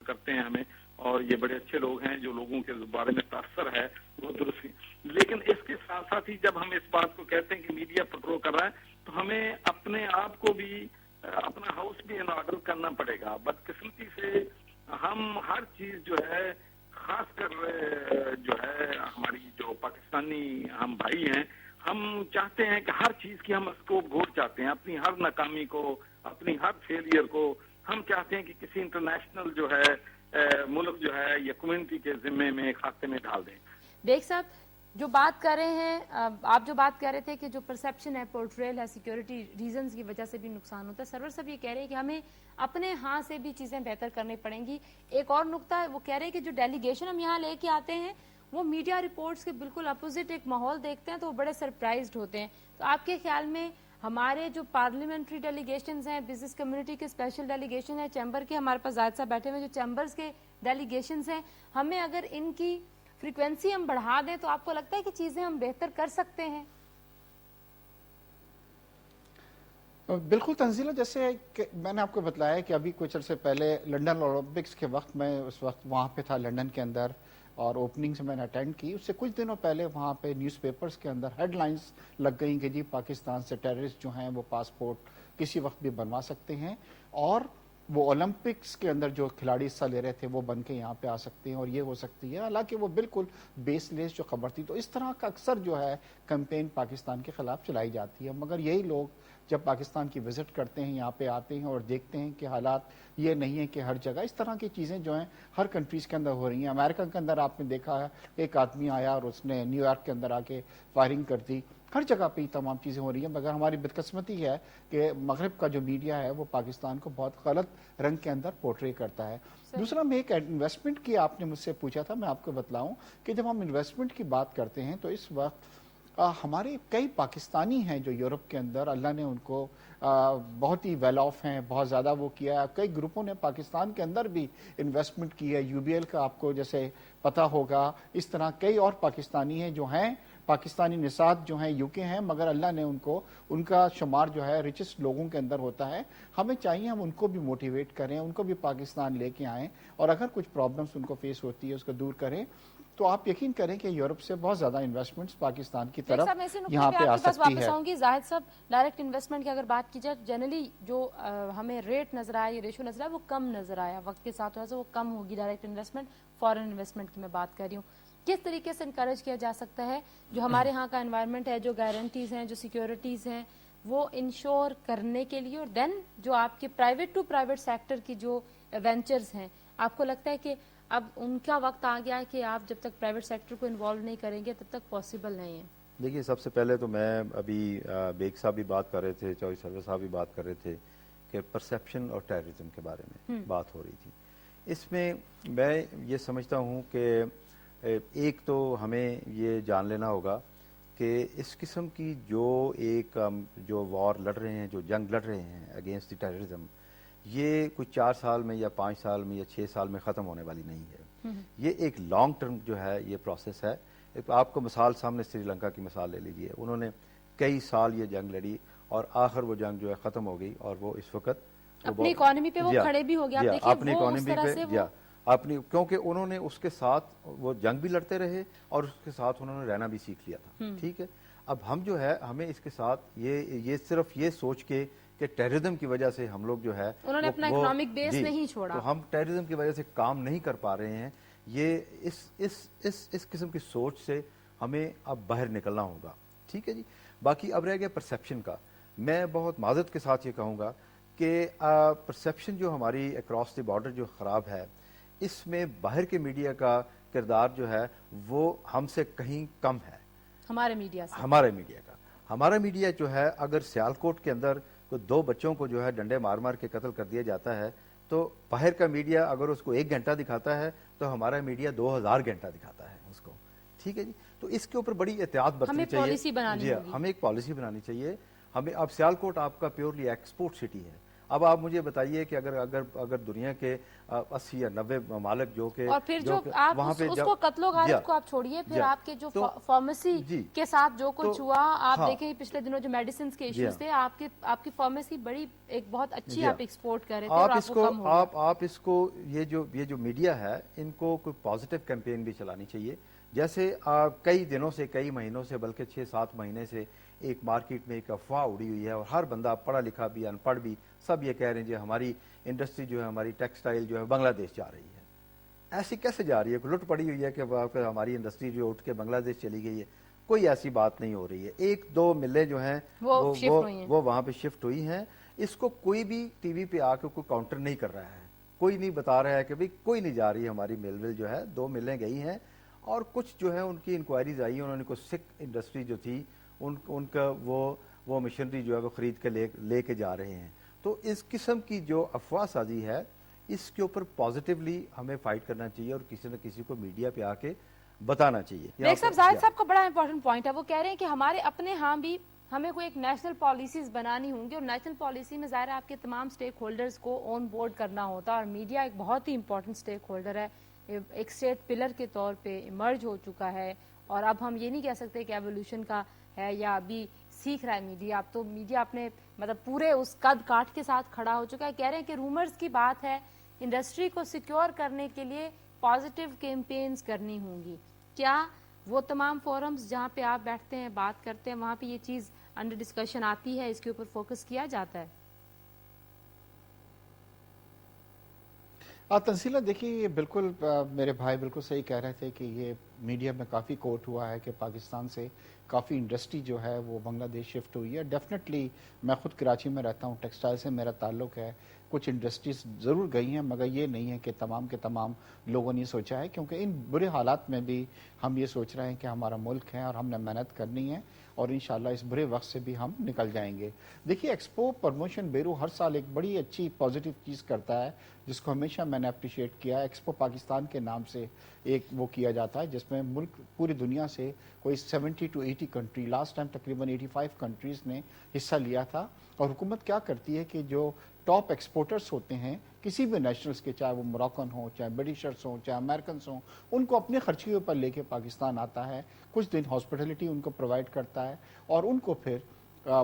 करते हैं हमें, और ये बड़े अच्छे लोग हैं जो लोगों के बारे में तासर है वो दुरुस्त। लेकिन इसके साथ साथ ही जब हम इस बात को कहते हैं कि मीडिया पेट्रोल कर रहा है, तो हमें अपने आप को भी, अपना हाउस भी इन ऑर्डर करना पड़ेगा। बदकिस्मती से हम हर चीज जो है, खासकर जो है हमारी जो पाकिस्तानी हम भाई हैं, हम चाहते हैं कि हर चीज की हम स्कोप घोट चाहते हैं, अपनी हर नाकामी को, अपनी हर फेलियर को हम चाहते हैं कि किसी इंटरनेशनल जो है मुल्क जो है या कम्युनिटी के जिम्मे में, खाते में डाल दें। बेग साहब जो बात कर रहे हैं, आप जो बात कर रहे थे कि जो परसेप्शन है, पोर्ट्रेल है, सिक्योरिटी रीजंस की वजह से भी नुकसान होता है, सरवर साहब ये कह रहे हैं कि हमें अपने हाथ से भी चीजें बेहतर करनी पड़ेंगी। एक और नुकता वो कह रहे हैं कि जो डेलीगेशन हम यहाँ लेके आते हैं वो मीडिया रिपोर्ट्स के बिल्कुल अपोजिट एक माहौल देखते हैं तो वो बड़े सरप्राइज्ड होते हैं। तो आपके ख्याल में हमारे जो पार्लियामेंट्री डेलीगेशन हैं, बिजनेस कम्युनिटी के स्पेशल डेलीगेशन है, चैम्बर के हमारे पास जायद साहब बैठे हुए जो चैम्बर्स के डेलीगेशन हैं, हमें अगर इनकी फ्रीक्वेंसी हम बढ़ा दें तो आपको लगता है कि चीजें हम बेहतर कर सकते हैं? बिल्कुल तंजीला, जैसे कि मैंने आपको बताया कि अभी कुछ अर्से पहले लंदन ओलंपिक्स के वक्त मैं उस वक्त वहाँ पे था लंदन के अंदर, और ओपनिंग से मैंने अटेंड की। उससे कुछ दिनों पहले वहाँ पे न्यूज़पेपर्स के अंदर हेडलाइंस लग गई कि जी पाकिस्तान से टेररिस्ट जो हैं वो पासपोर्ट किसी वक्त भी बनवा सकते हैं, और वो ओलंपिक्स के अंदर जो खिलाड़ी हिस्सा ले रहे थे वो बन के यहाँ पे आ सकते हैं और ये हो सकती है। हालांकि वो बिल्कुल बेसलेस जो खबर थी। तो इस तरह का अक्सर जो है कैंपेन पाकिस्तान के खिलाफ चलाई जाती है, मगर यही लोग जब पाकिस्तान की विजिट करते हैं, यहाँ पे आते हैं और देखते हैं कि हालात ये नहीं है कि हर जगह इस तरह की चीज़ें जो हैं हर कंट्रीज़ के अंदर हो रही हैं। अमेरिका के अंदर आपने देखा है एक आदमी आया और उसने न्यूयॉर्क के अंदर आके फायरिंग कर दी। हर जगह पे तमाम चीज़ें हो रही हैं, मगर हमारी बदकिस्मती है कि मगरब का जो मीडिया है वो पाकिस्तान को बहुत गलत रंग के अंदर पोर्ट्रे करता है। दूसरा, मैं एक इन्वेस्टमेंट की आपने मुझसे पूछा था, मैं आपको बतलाऊं कि जब हम इन्वेस्टमेंट की बात करते हैं तो इस वक्त हमारे कई पाकिस्तानी हैं जो यूरोप के अंदर, अल्लाह ने उनको बहुत ही वेल ऑफ हैं, बहुत ज़्यादा वो किया है। कई ग्रुपों ने पाकिस्तान के अंदर भी इन्वेस्टमेंट की है, यूबीएल का आपको जैसे पता होगा। इस तरह कई और पाकिस्तानी हैं जो हैं, पाकिस्तानी निसात जो हैं यूके हैं, मगर अल्लाह ने उनको, उनका शुमार जो है रिचेस्ट लोगों के अंदर होता है। हमें चाहिए हम उनको भी मोटिवेट करें, उनको भी पाकिस्तान लेके आएँ, और अगर कुछ प्रॉब्लम्स उनको फेस होती है उसको दूर करें। तो आप यकीन करें कि यूरोप से बहुत ज्यादा इन्वेस्टमेंट्स पाकिस्तान की तरफ यहाँ पे आ सकती है। जाहिद साहब, डायरेक्ट इन्वेस्टमेंट की अगर बात की जाए, जनरली जो हमें रेट नजर आया, रेशो नजर आया, वो कम नजर आया, वक्त के साथ थोड़ा सा वो कम होगी डायरेक्ट इन्वेस्टमेंट। फॉरेन इन्वेस्टमेंट की मैं बात कर रही हूँ, किस तरीके से इनकरेज किया जा सकता है जो हमारे यहाँ का एनवायरनमेंट है, जो गारंटीज हैं, जो सिक्योरिटीज हैं, वो इंश्योर करने के लिए, और देन जो आपके प्राइवेट टू प्राइवेट सेक्टर की जो वेंचर्स हैं, आपको लगता है कि अब उनका वक्त आ गया है कि आप जब तक प्राइवेट सेक्टर को इन्वॉल्व नहीं करेंगे तब तक पॉसिबल नहीं है? देखिए, सबसे पहले तो मैं अभी बेग साहब भी बात कर रहे थे, चौधरी सरवर साहब भी बात कर रहे थे कि परसेप्शन और टेररिज्म के बारे में बात हो रही थी। इसमें मैं ये समझता हूँ कि एक तो हमें ये जान लेना होगा कि इस किस्म की जो वॉर लड़ रहे हैं, जो जंग लड़ रहे हैं अगेंस्ट द टेररिज्म, ये कुछ 4 साल में या 5 साल में या 6 साल में ख़त्म होने वाली नहीं है। ये एक लॉन्ग टर्म जो है ये प्रोसेस है। आपको मिसाल सामने श्रीलंका की मिसाल ले लीजिए, उन्होंने कई साल ये जंग लड़ी और आखिर वो जंग जो है ख़त्म हो गई, और वो इस वक्त अपनी इकोनॉमी पे वो खड़े भी हो गया। आप देखिए अपनी इकोनॉमी पे अपनी, क्योंकि उन्होंने उसके साथ वो जंग भी लड़ते रहे और उसके साथ उन्होंने रहना भी सीख लिया था। ठीक है, अब हम जो है हमें इसके साथ ये सिर्फ ये सोच के कि टेररिज्म की वजह से हम लोग जो है उन्होंने अपना इकोनॉमिक बेस नहीं छोड़ा, तो हम टेररिज्म की वजह से काम नहीं कर पा रहे हैं। ये इस किस्म की सोच से हमें अब बाहर निकलना होगा। ठीक है जी। बाकी अब रह गया परसेप्शन का। मैं बहुत माजरत के साथ ये कहूँगा कि परसेप्शन जो हमारी अक्रॉस द बॉर्डर जो ख़राब है, इसमें बाहर के मीडिया का किरदार जो है वो हमसे कहीं कम है। हमारे मीडिया का हमारा मीडिया जो है, अगर सियालकोट के अंदर को 2 बच्चों को जो है डंडे मार मार के कत्ल कर दिया जाता है, तो बाहर का मीडिया अगर उसको 1 घंटा दिखाता है तो हमारा मीडिया 2000 घंटा दिखाता है उसको। ठीक है जी। तो इसके ऊपर बड़ी एहतियात बरतनी चाहिए। पॉलिसी बनानी होगी। हमें एक पॉलिसी बनानी चाहिए। हमें अब सियालकोट आपका प्योरली एक्सपोर्ट सिटी है, اب آپ مجھے بتائیے کہ اگر دنیا کے 80 یا 90 ممالک جو کہ اور پھر جو آپ اس کو قتل و غارت کو آپ چھوڑیے، پھر آپ کے جو فارمیسی کے ساتھ جو کچھ ہوا، آپ دیکھیں پچھلے دنوں جو میڈیسنز کے ایشوز تھے، آپ کی فارمیسی بڑی ایک بہت اچھی آپ ایکسپورٹ کر رہے تھے اور آپ کو کم ہو گیا۔ آپ اس کو یہ جو میڈیا ہے ان کو کوئی پازیٹیو کیمپین بھی چلانی چاہیے، جیسے کئی دنوں سے، کئی مہینوں سے، بلکہ 6-7 مہینے سے ایک مارکیٹ میں ایک افواہ اڑی ہوئی ہے، اور ہر بندہ پڑھا لکھا بھی ان پڑھ بھی سب یہ کہہ رہے ہیں کہ ہماری انڈسٹری جو ہے، ہماری ٹیکسٹائل جو ہے بنگلہ دیش جا رہی ہے۔ ایسی کیسے جا رہی ہے؟ لٹ پڑی ہوئی ہے کہ ہماری انڈسٹری جو اٹھ کے بنگلہ دیش چلی گئی ہے؟ کوئی ایسی بات نہیں ہو رہی ہے۔ 1-2 ملیں جو ہیں وہ وہاں پہ شفٹ ہوئی ہیں۔ اس کو کوئی بھی ٹی وی پہ آ کے کوئی کاؤنٹر نہیں کر رہا ہے، کوئی نہیں بتا رہا ہے کہ بھئی کوئی نہیں جا رہی ہے ہماری مل جو ہے، 2 ملیں گئی ہیں، اور کچھ جو ہے ان کی انکوائریز آئی ہیں، انہوں نے کوئی سکھ انڈسٹری جو تھی ان کا وہ مشینری جو ہے وہ خرید کے لے کے جا رہے ہیں۔ تو اس قسم کی جو افواہ سازی ہے، اس کے اوپر پازیٹیولی ہمیں فائٹ کرنا چاہیے، اور کسی نہ کسی کو میڈیا پہ آ کے بتانا چاہیے۔ بیگ صاحب، زاہد صاحب کا بڑا امپورٹنٹ پوائنٹ ہے، وہ کہہ رہے ہیں کہ ہمارے اپنے ہاں بھی ہمیں کوئی ایک نیشنل پالیسیز بنانی ہوں گی، اور نیشنل پالیسی میں ظاہر ہے آپ کے تمام سٹیک ہولڈرز کو آن بورڈ کرنا ہوتا ہے، اور میڈیا ایک بہت ہی امپورٹنٹ سٹیک ہولڈر ہے، ایک اسٹیٹ پلر کے طور پہ ایمرج ہو چکا ہے، اور اب ہم یہ نہیں کہہ سکتے کہ ایولیوشن کا ہے یا ابھی سیکھ رہا ہے میڈیا۔ اب تو میڈیا اپنے مطلب پورے اس قد کاٹ کے ساتھ کھڑا ہو چکا ہے۔ کہہ رہے ہیں کہ رومرز کی بات ہے، انڈسٹری کو سیکیور کرنے کے لیے پازیٹیو کیمپینز کرنی ہوں گی۔ کیا وہ تمام فورمز جہاں پہ آپ بیٹھتے ہیں، بات کرتے ہیں، وہاں پہ یہ چیز انڈر ڈسکشن آتی ہے، اس کے اوپر فوکس کیا جاتا ہے؟ تنزیلہ، دیکھیے یہ بالکل میرے بھائی بالکل صحیح کہہ رہے تھے کہ یہ میڈیا میں کافی کوٹ ہوا ہے کہ پاکستان سے کافی انڈسٹری جو ہے وہ بنگلہ دیش شفٹ ہوئی ہے۔ ڈیفینیٹلی میں خود کراچی میں رہتا ہوں، ٹیکسٹائل سے میرا تعلق ہے، کچھ انڈسٹریز ضرور گئی ہیں، مگر یہ نہیں ہے کہ تمام کے تمام لوگوں نے سوچا ہے، کیونکہ ان برے حالات میں بھی ہم یہ سوچ رہے ہیں کہ ہمارا ملک ہے اور ہم نے محنت کرنی ہے، اور انشاءاللہ اس برے وقت سے بھی ہم نکل جائیں گے۔ دیکھیے ایکسپو پروموشن بیورو ہر سال ایک بڑی اچھی پازیٹیو چیز کرتا ہے، جس کو ہمیشہ میں نے اپریشیٹ کیا ہے۔ ایکسپو پاکستان کے نام سے ایک وہ کیا جاتا ہے، جس میں ملک پوری دنیا سے کوئی 70 to 80 کنٹری، لاسٹ ٹائم تقریباً 85 کنٹریز نے حصہ لیا تھا۔ اور حکومت کیا کرتی ہے کہ جو ٹاپ ایکسپورٹرز ہوتے ہیں کسی بھی نیشنلز کے، چاہے وہ موراکن ہوں، چاہے برٹشرز ہوں، چاہے امریکنز ہوں، ان کو اپنے خرچیوں پر لے کے پاکستان آتا ہے، کچھ دن ہاسپٹیلٹی ان کو پرووائڈ کرتا ہے، اور ان کو پھر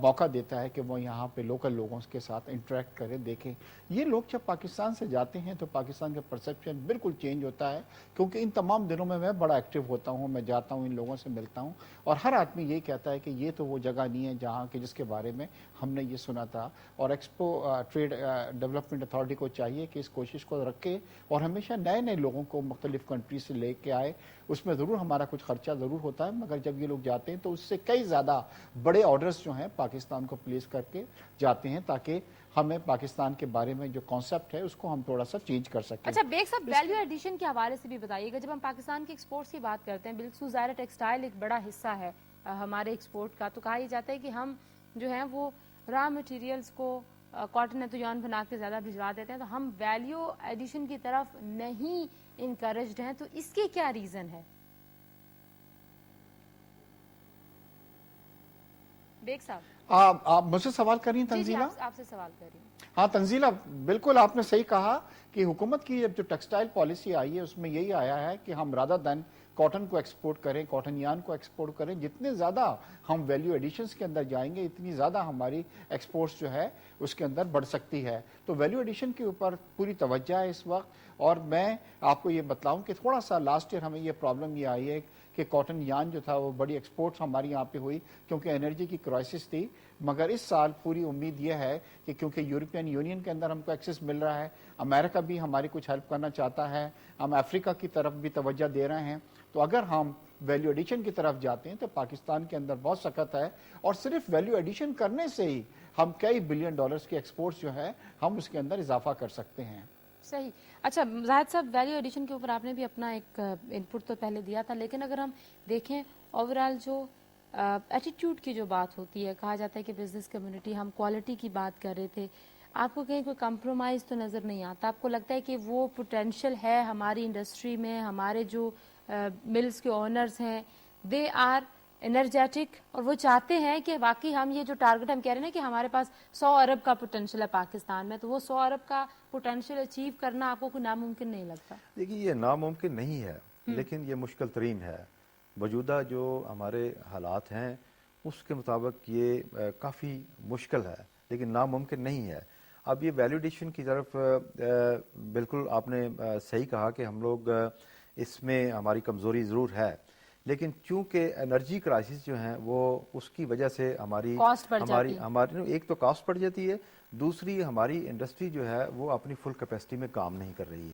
موقع دیتا ہے کہ وہ یہاں پہ لوکل لوگوں کے ساتھ انٹریکٹ کریں، دیکھیں۔ یہ لوگ جب پاکستان سے جاتے ہیں تو پاکستان کا پرسیپشن بالکل چینج ہوتا ہے، کیونکہ ان تمام دنوں میں بڑا ایکٹیو ہوتا ہوں، میں جاتا ہوں، ان لوگوں سے ملتا ہوں، اور ہر آدمی یہ کہتا ہے کہ یہ تو وہ جگہ نہیں ہے جہاں کہ جس کے بارے میں ہم نے یہ سنا تھا۔ اور ایکسپو ٹریڈ ڈیولپمنٹ اتھارٹی کو چاہیے کہ اس کوشش کو رکھے، اور ہمیشہ نئے نئے لوگوں کو مختلف کنٹری سے لے کے آئے۔ اس میں ضرور ہمارا کچھ خرچہ ضرور ہوتا ہے، مگر جب یہ لوگ جاتے ہیں تو اس سے کئی زیادہ بڑے آرڈرز جو ہیں پاکستان کو پلیس کر کے جاتے ہیں، تاکہ ہمیں پاکستان کے بارے میں جو کانسیپٹ ہے اس کو ہم تھوڑا سا چینج کر سکیں۔ اچھا بیگ صاحب، ویلیو ایڈیشن کے حوالے سے بھی بتائیے گا، جب ہم پاکستان کے ایکسپورٹس کی بات کرتے ہیں، بالخصوص ظاہر ٹیکسٹائل ایک بڑا حصہ ہے ہمارے ایکسپورٹ کا، تو کہا یہ جاتا ہے کہ ہم جو ہیں وہ را مٹیریلز کو کاٹن ہے تو یارن بنا کے زیادہ بھجوا دیتے ہیں، تو ہم ویلیو ایڈیشن کی طرف نہیں انکریجڈ ہیں، تو اس کے کیا ریزن ہے؟ بیگ صاحب آپ مجھ سے سوال کر رہی ہیں تنزیلہ؟ جی آپ سے سوال کر رہی ہوں۔ ہاں تنزیلہ، بالکل آپ نے صحیح کہا کہ حکومت کی جو ٹیکسٹائل پالیسی آئی ہے اس میں یہی آیا ہے کہ ہم رادر دین کاٹن کو ایکسپورٹ کریں، کاٹن یارن کو ایکسپورٹ کریں، جتنے زیادہ ہم ویلیو ایڈیشنز کے اندر جائیں گے اتنی زیادہ ہماری ایکسپورٹس جو ہے اس کے اندر بڑھ سکتی ہے۔ تو ویلیو ایڈیشن کے اوپر پوری توجہ ہے اس وقت، اور میں آپ کو یہ بتلاؤں کہ تھوڑا سا لاسٹ ایئر ہمیں یہ پرابلم یہ آئی ہے کہ کاٹن یارن جو تھا وہ بڑی ایکسپورٹس ہماری یہاں پہ ہوئی کیونکہ انرجی کی کرائسس تھی، مگر اس سال پوری امید یہ ہے کہ کیونکہ یورپین یونین کے اندر ہم کو ایکسس مل رہا ہے، امریکہ بھی ہماری کچھ ہیلپ کرنا چاہتا ہے، ہم افریقہ کی طرف بھی توجہ دے رہے ہیں، تو اگر ہم ویلیو ایڈیشن کی طرف جاتے ہیں تو پاکستان کے اندر بہت سخت ہے، اور صرف ویلیو ایڈیشن کرنے سے ہی ہم کئی بلین ڈالرز کی ایکسپورٹس جو ہے ہم اس کے اندر اضافہ کر سکتے ہیں۔ صحیح۔ اچھا زاہد صاحب، ویلیو ایڈیشن کے اوپر آپ نے بھی اپنا ایک انپٹ تو پہلے دیا تھا، لیکن اگر ہم دیکھیں اوورآل جو ایٹیٹیوڈ کی جو بات ہوتی ہے، کہا جاتا ہے کہ بزنس کمیونٹی ہم کوالٹی کی بات کر رہے تھے، آپ کو کہیں کوئی کمپرومائز تو نظر نہیں آتا؟ آپ کو لگتا ہے کہ وہ پوٹینشیل ہے ہماری انڈسٹری میں، ہمارے جو ملز کے اونرز ہیں، دے آر एनर्जेटिक, और वो चाहते हैं कि वाकई हम ये जो टारगेट हम कह रहे हैं ना कि हमारे पास 100 अरब का पोटेंशियल है पाकिस्तान में, तो वो 100 अरब का पोटेंशियल अचीव करना आपको कोई नामुमकिन नहीं लगता? देखिए, ये नामुमकिन नहीं है, लेकिन ये मुश्किल तरीन है। मौजूदा जो हमारे हालात हैं उसके मुताबिक ये काफ़ी मुश्किल है, लेकिन नामुमकिन नहीं है। अब ये वैल्यूडेशन की तरफ बिल्कुल आपने सही कहा कि हम लोग इसमें हमारी कमज़ोरी ज़रूर है, लेकिन चूंकि एनर्जी क्राइसिस जो है वो उसकी वजह से हमारी एक तो कॉस्ट बढ़ जाती है, दूसरी हमारी इंडस्ट्री जो है वो अपनी फुल कैपेसिटी में काम नहीं कर रही है।